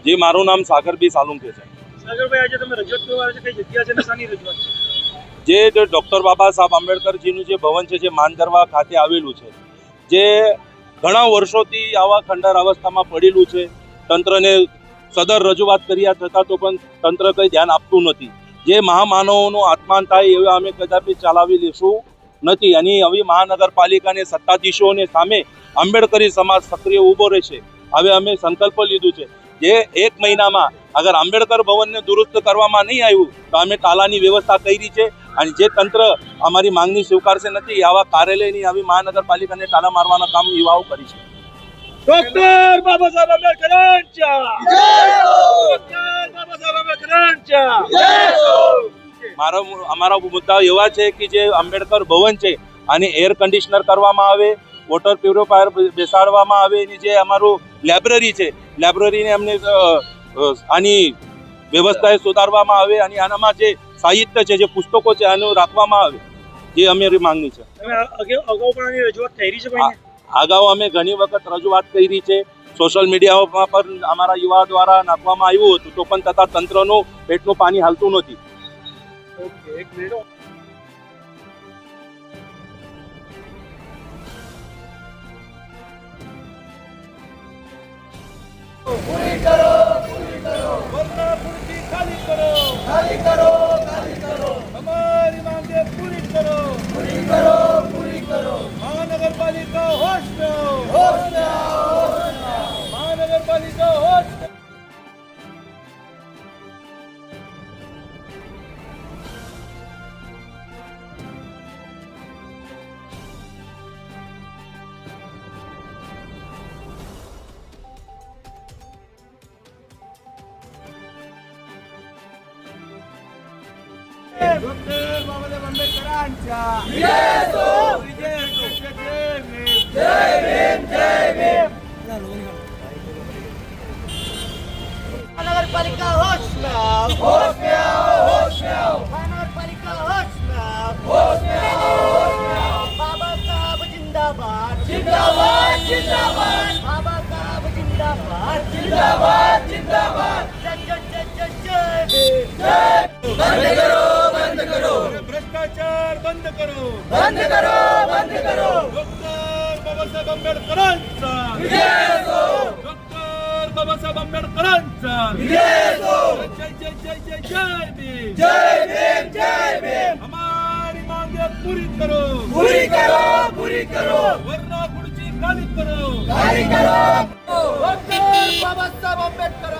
જે મારું નામ સાગરભાઈ સાલુંકે છે. સાગરભાઈ, આજે તમે રજૂઆત કરવા આવ્યા છો, કઈ જગ્યા છે ને શાની રજૂઆત છે? જે ડૉક્ટર બાબા સાહેબ આંબેડકરજીનું જે ભવન છે, જે માનદરવા ખાતે આવેલું છે, જે ઘણા વર્ષોથી આવા ખંડર અવસ્થામાં પડેલું છે. તંત્રને સદર રજૂઆત કર્યા છતાં તો પણ તંત્ર કંઈ ધ્યાન આપતું નથી. જે મહામાનવોનું આત્માન થાય એવા અમે કદાપી ચલાવી લેશું નથી. અને હવે મહાનગરપાલિકાને સત્તાધીશોને સામે આંબેડકરી સમાજ સક્રિય ઊભો રહેશે. હવે અમે સંકલ્પ લીધું છે, જે 1 મહિનામાં અગર આંબેડકર ભવનને દુરુસ્ત કરવામાં નહીં આવ્યું તો અમે તાલાની વ્યવસ્થા કરી છે. અને જે તંત્ર અમારી માંગણી સ્વીકારશે નથી, આવા કાર્યાલયની આવી મહાનગરપાલિકાને તાલા મારવાના કામ યુવાઓ કરી છે. ડોક્ટર બાબા સાહેબ આંબેડકર અમારા મુદ્દા એવા છે કે જે આંબેડકર ભવન છે આને એર કન્ડિશનર કરવામાં આવે, વોટર પ્યુરિફાયર બેસાડવામાં આવે. અને જે અમારું લાઇબ્રેરી છે, લાઇબ્રેરીને અમને આની વ્યવસ્થાએ સુધારવામાં આવે. અને આનામાં જે સાહિત્ય છે, જે પુસ્તકો છે, આનું રાખવામાં આવે. જે અમારી માંગણી છે. અગાઉ પણ આની રજૂઆત કરી છે કોઈને? અગાઉ અમે ઘણી વખત રજૂઆત કરી છે. સોશિયલ મીડિયામાં પણ અમારા યુવા દ્વારા નાખવામાં આવ્યું હતું, તો પણ તથા તંત્રનું પેટનું પાણી હાલતું નથી. ઓકે, એક મિનિટ. પૂરી કરો, પૂરી કરો, વર્ણાપુરથી ખાલી કરો, ખાલી કરો, ખાલી કરો, અમારી માંગે પૂરી કરો, પૂરી કરો, પૂરી કરો. મહાનગરપાલિકા હોશ में आओ, હોશ में आओ, હોશ में आओ. મહાનગરપાલિકા હોશ में डॉक्टर बाबासाहेब आंबेडकरांच्या जय भीम, जय भीम. महानगरपालिका होश में आओ, होश में आओ, होश में आओ, महानगरपालिका होश में आओ, होश में आओ, होश में आओ. बाबा साहब जिंदाबाद, जिंदाबाद, जिंदाबाद, बाबा साहब जिंदाबाद, जिंदाबाद, जिंदाबाद. जय जय जय जय जय भीम. जय. बंद करो, बंद करो, भ्रष्टाचार बंद करो, बंद करो, बंद करो. डॉक्टर बाबासाहेब आंबेडकरांचा विजय असो, डॉक्टर बाबासाहेब आंबेडकरांचा विजय असो. जय जय जय जय जय भीम. जय भीम, जय भीम. हमारी मांगे पूरी करो, पूरी करो, पूरी करो, वरना खुर्ची खाली करो. खाली करो. डॉक्टर बाबासाहेब आंबेडकर